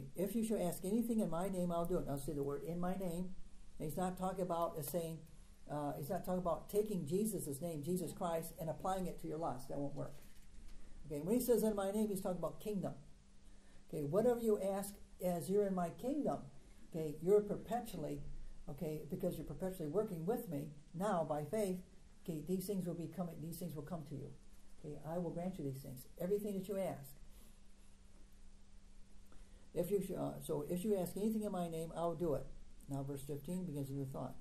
Okay, if you shall ask anything in my name, I'll do it. Now see the word in my name. And he's not talking about he's not talking about taking Jesus' name, Jesus Christ, and applying it to your lust. That won't work. Okay, when he says in my name, he's talking about kingdom. Okay, whatever you ask as you're in my kingdom, okay, you're perpetually, okay, because you're perpetually working with me now by faith, okay, these things will come to you. Okay, I will grant you these things. Everything that you ask. If you ask anything in my name, I'll do it. Now verse 15 begins with the thought.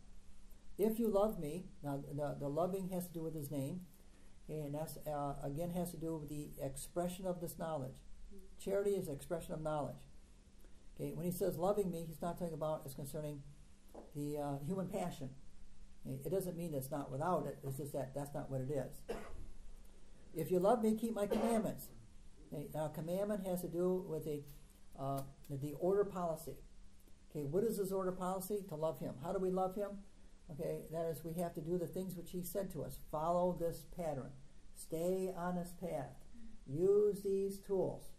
If you love me, now the loving has to do with his name, and that's again has to do with the expression of this knowledge. Charity is an expression of knowledge. Okay, when he says loving me, he's not talking about as concerning the human passion. It doesn't mean it's not without it. It's just that's not what it is. If you love me, keep my commandments. Okay, now, commandment has to do with the order policy. Okay, what is his order policy? To love him. How do we love him? Okay, that is, we have to do the things which he said to us. Follow this pattern. Stay on this path. Use these tools.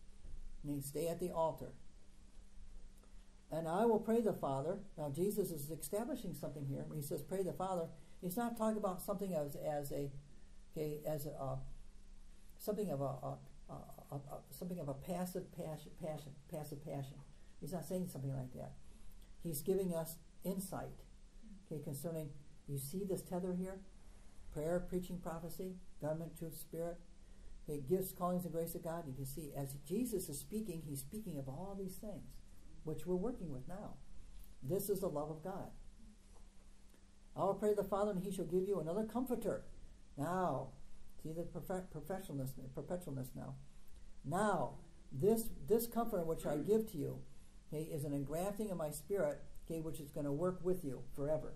And stay at the altar. And I will pray the Father. Now Jesus is establishing something here. When he says pray the Father, he's not talking about something something of a passive passion. He's not saying something like that. He's giving us insight, okay, concerning, you see this tether here? Prayer, preaching, prophecy, government, truth, spirit, okay, gifts, callings, and grace of God. You can see, as Jesus is speaking, he's speaking of all these things, which we're working with now. This is the love of God. I will pray the Father, and he shall give you another comforter. Now, see the perpetualness now. Now, this comforter which I give to you, okay, is an engrafting of my spirit, okay, which is going to work with you forever.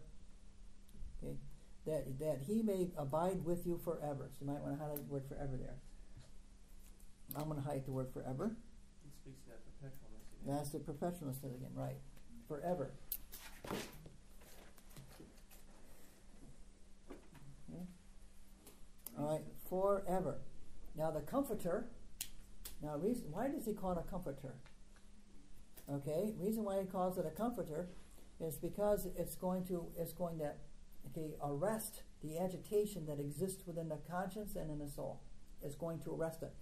Okay, that he may abide with you forever. So you might want to highlight the word forever there. I'm going to highlight the word forever. It speaks to that perpetualness again. That's the perpetualness again, right? Forever. Okay. All right, forever. Now the comforter. Now, why does he call it a comforter? Okay, reason why he calls it a comforter is because it's going to arrest the agitation that exists within the conscience and in the soul. It's going to arrest it.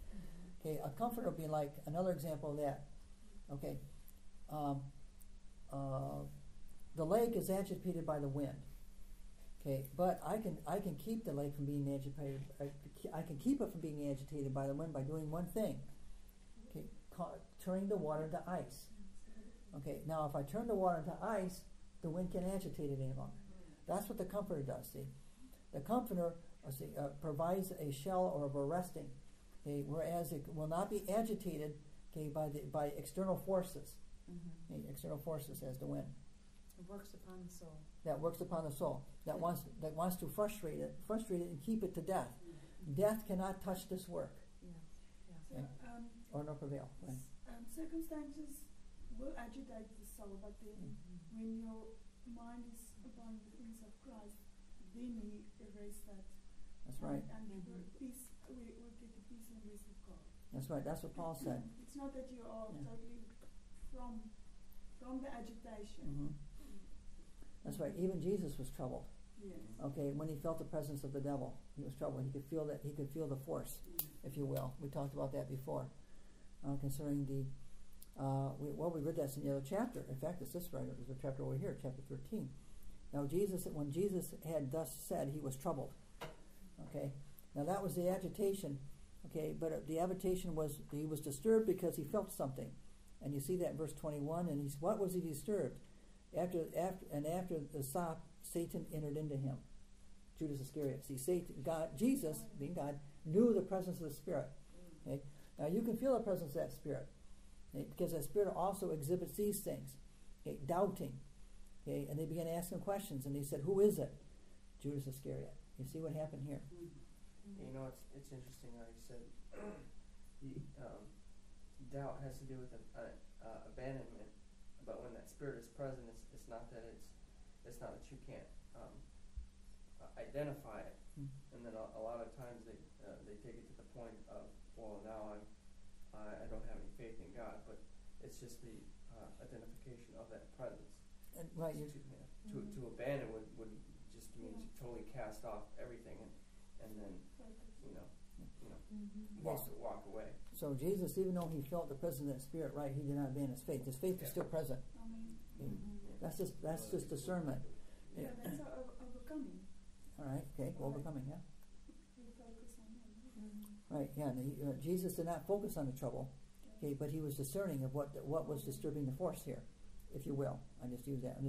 Okay, a comforter would be like another example of that. Okay, the lake is agitated by the wind. Okay, but I can keep the lake from being agitated. I can keep it from being agitated by the wind by doing one thing. Okay, turning the water into ice. Okay, now if I turn the water into ice, the wind can't agitate it any longer. That's what the comforter does. See, the comforter provides a shell or of arresting. Okay, whereas it will not be agitated, okay, by external forces. Mm-hmm. Okay, external forces as the wind. It works upon the soul. That works upon the soul. That wants to frustrate it and keep it to death. Mm-hmm. Death cannot touch this work. Yeah. So, okay. Or no prevail. Right. Circumstances will agitate the soul, but then when your mind is upon the things of Christ, then He erases that. That's right. And peace, we get the peace and rest of God. That's right. That's what Paul said. It's not that you are totally from the agitation. Mm-hmm. That's right. Even Jesus was troubled. Yes. Okay, when he felt the presence of the devil, he was troubled. He could feel that. He could feel the force, if you will. We talked about that before, concerning the. We read that in the other chapter. In fact, it's this right. There's a chapter over here, chapter 13. Now, when Jesus had thus said, he was troubled. Okay. Now that was the agitation. Okay, but the agitation was he was disturbed because he felt something, and you see that in verse 21. And what was he disturbed? After the sop, Satan entered into him. Judas Iscariot. See, Jesus, being God, knew the presence of the Spirit. Okay? Now you can feel the presence of that Spirit, okay? Because that Spirit also exhibits these things, okay? Doubting. Okay? And they began asking questions, and he said, "Who is it?" Judas Iscariot. You see what happened here? You know, it's interesting how he said doubt has to do with abandonment. But when that Spirit is present, it's not that you can't identify it, and then a lot of times they take it to the point of, well, now I don't have any faith in God, but it's just the identification of that presence. And, right, To abandon would just mean to totally cast off everything and then walk away. so Jesus, even though he felt the presence of that Spirit, right, he did not abandon his faith. His faith is still present. Amen. That's just discernment. Yeah, that's overcoming. All right, okay, overcoming, yeah. We focus on him. Right, yeah. And Jesus did not focus on the trouble, okay, but he was discerning of what was disturbing the force here, if you will. I'm just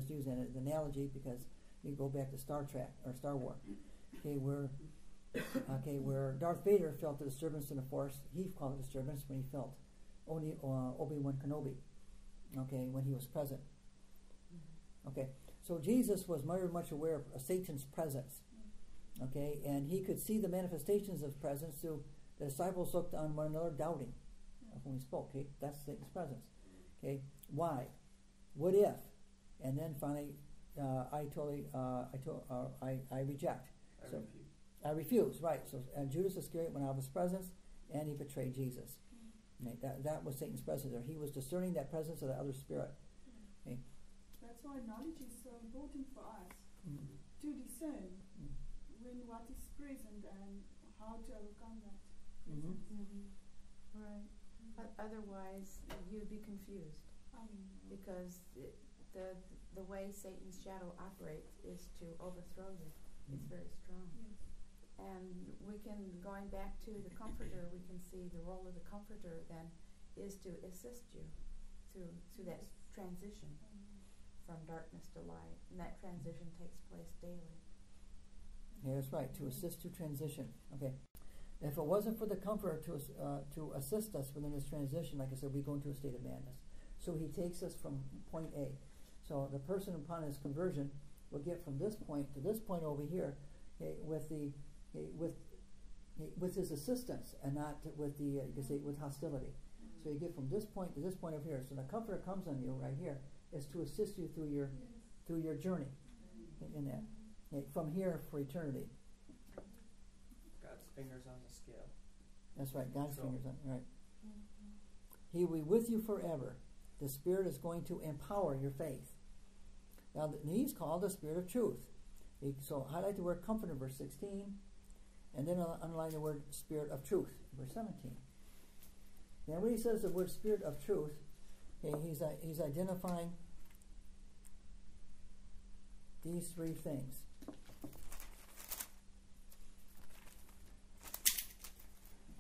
using that as an analogy because you go back to Star Trek or Star Wars, okay, where Darth Vader felt the disturbance in the force. He called it disturbance when he felt only Obi-Wan Kenobi, okay, when he was present. Okay, so Jesus was very much aware of Satan's presence, okay, and he could see the manifestations of presence through the disciples looked on one another doubting when he spoke. Okay, that's Satan's presence. Okay, why? What if? And then finally, I reject. I refuse. Right. So Judas Iscariot went out of his presence, and he betrayed Jesus. Okay, that was Satan's presence there. He was discerning that presence of the other spirit. Okay. That's why knowledge is so important for us to discern when what is present and how to overcome that. Right. Otherwise, you'd be confused because the way Satan's shadow operates is to overthrow you. It's very strong. Yes. And we can, going back to the comforter, we can see the role of the comforter then is to assist you through that transition from darkness to light. And that transition takes place daily. Yeah, that's right, to assist to transition. Okay. If it wasn't for the comforter to assist us within this transition, like I said, we go into a state of madness. So he takes us from point A. So the person upon his conversion will get from this point to this point over here, okay, with his assistance, and not with with hostility. So you get from this point to this point over here. So the comforter comes on you right here is to assist you through your journey in that, okay, from here for eternity. God's fingers on the scale. That's right, God's fingers on it, right. He will be with you forever. The Spirit is going to empower your faith. Now, he's called the Spirit of truth. So highlight the word comfort in verse 16, and then underline the word Spirit of truth in verse 17. Now, when he says the word Spirit of truth, okay, he's identifying these three things.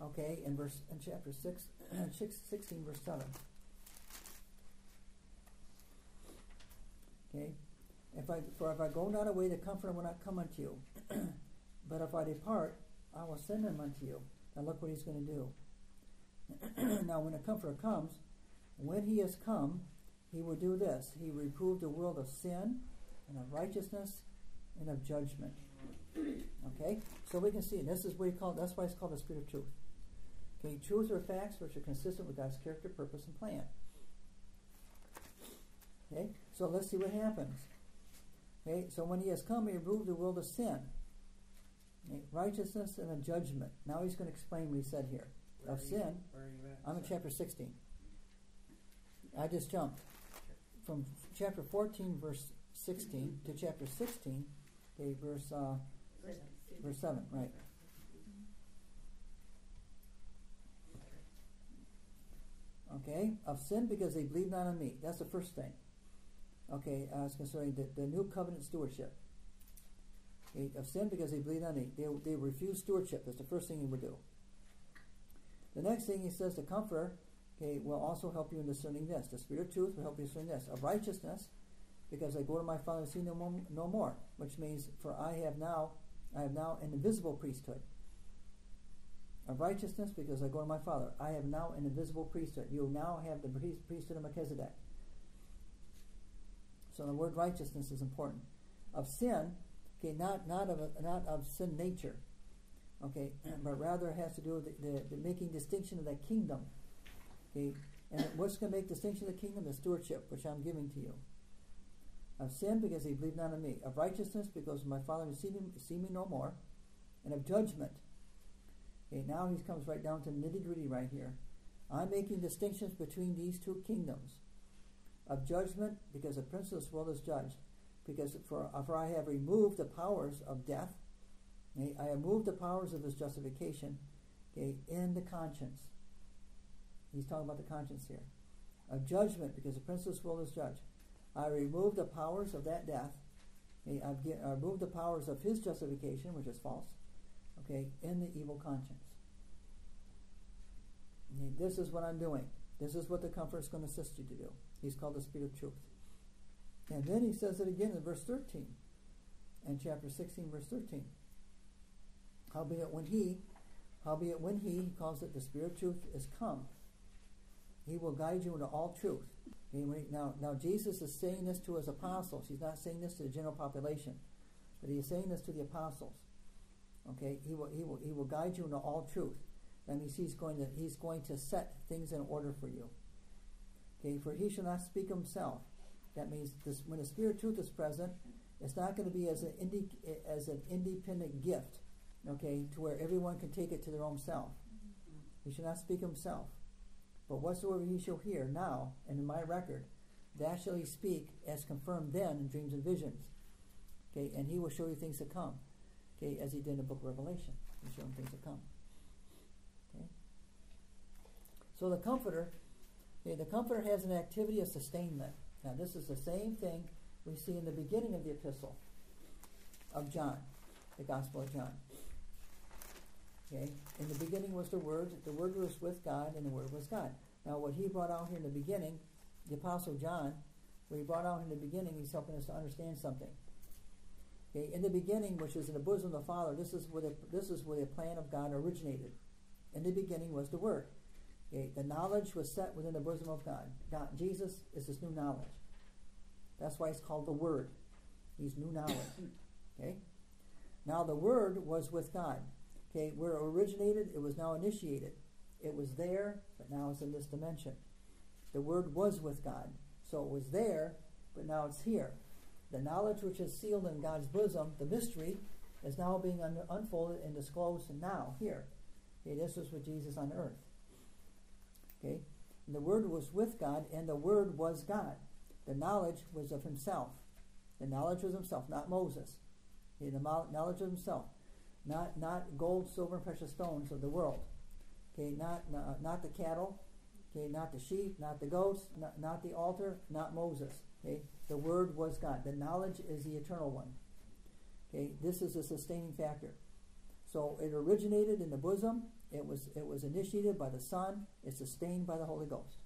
Okay, in chapter 16, verse 7. Okay, if I go not away, the Comforter will not come unto you. But if I depart, I will send him unto you. Now look what he's going to do. Now when the Comforter comes, when he has come, he will do this. He reproved the world of sin and of righteousness and of judgment. Okay, so we can see, and this is what that's why it's called the Spirit of truth. Okay, truth are facts which are consistent with God's character, purpose, and plan. Okay, so let's see what happens. Okay, so when he has come, he removed the world of sin, okay, righteousness, and of judgment. Now he's going to explain what he said here. Of sin. Where are you at? I'm in chapter 16. I just jumped from chapter 14, verse 16, to chapter 16, okay, verse 7, right. Okay, of sin because they believe not on me. That's the first thing. Okay, it's concerning the new covenant stewardship. Okay, of sin because they believe not on me. They refuse stewardship. That's the first thing he would do. The next thing he says, the Comforter, okay, will also help you in discerning this. The Spirit of truth will help you discern this. Of righteousness, because I go to my Father and see no more, which means for I have now an invisible priesthood. Of righteousness, because I go to my Father. I have now an invisible priesthood. You now have the priesthood of Melchizedek. So the word righteousness is important. Of sin, okay, not of sin nature, okay, but rather it has to do with the making distinction of that kingdom. Okay, and what's going to make distinction of the kingdom? The stewardship, which I'm giving to you. Of sin, because they believe not in me. Of righteousness, because my Father will see me no more. And of judgment. Okay, now he comes right down to nitty-gritty right here. I'm making distinctions between these two kingdoms. of judgment, because the prince of this world is judged. Because for I have removed the powers of death, okay, I have moved the powers of his justification, okay, in the conscience. He's talking about the conscience here. Of judgment, because the prince of this world is judged. I removed the powers of that death. Okay, I removed the powers of his justification, which is false, okay, in the evil conscience. Okay, this is what I'm doing. This is what the Comforter is going to assist you to do. He's called the Spirit of Truth. And then he says it again in verse 13, in chapter 16, verse 13. Howbeit when he calls it the Spirit of Truth, is come, he will guide you into all truth. Okay, now Jesus is saying this to his apostles. He's not saying this to the general population, but he is saying this to the apostles. Okay, he will guide you into all truth. That means he's going to set things in order for you. Okay, for he shall not speak himself. That means when the Spirit of Truth is present, it's not going to be as an independent gift, okay, to where everyone can take it to their own self. He shall not speak himself. But whatsoever he shall hear now, and in my record, that shall he speak as confirmed then in dreams and visions. Okay, and he will show you things to come. Okay, as he did in the book of Revelation. He'll show him things to come. Okay. So the Comforter has an activity of sustainment. Now this is the same thing we see in the beginning of the epistle of John, the Gospel of John. Okay, in the beginning was the Word was with God, and the Word was God. Now what he brought out here in the beginning, the Apostle John, what he brought out in the beginning, he's helping us to understand something. Okay, in the beginning, which is in the bosom of the Father, this is where the plan of God originated. In the beginning was the Word. Okay, the knowledge was set within the bosom of God. Jesus is this new knowledge. That's why it's called the Word. He's new knowledge. Okay. Now the Word was with God. Okay, where it originated, it was now initiated. It was there, but now it's in this dimension. The Word was with God. So it was there, but now it's here. The knowledge which is sealed in God's bosom, the mystery, is now being unfolded and disclosed now, here. Okay, this was with Jesus on earth. Okay, and the Word was with God, and the Word was God. The knowledge was of himself. The knowledge was himself, not Moses. Okay, the knowledge of himself. Not gold, silver, and precious stones of the world. Okay, not the cattle. Okay, not the sheep, not the goats, not the altar, not Moses. Okay, the Word was God. The knowledge is the eternal one. Okay, this is a sustaining factor. So it originated in the bosom. It was initiated by the Son. It's sustained by the Holy Ghost.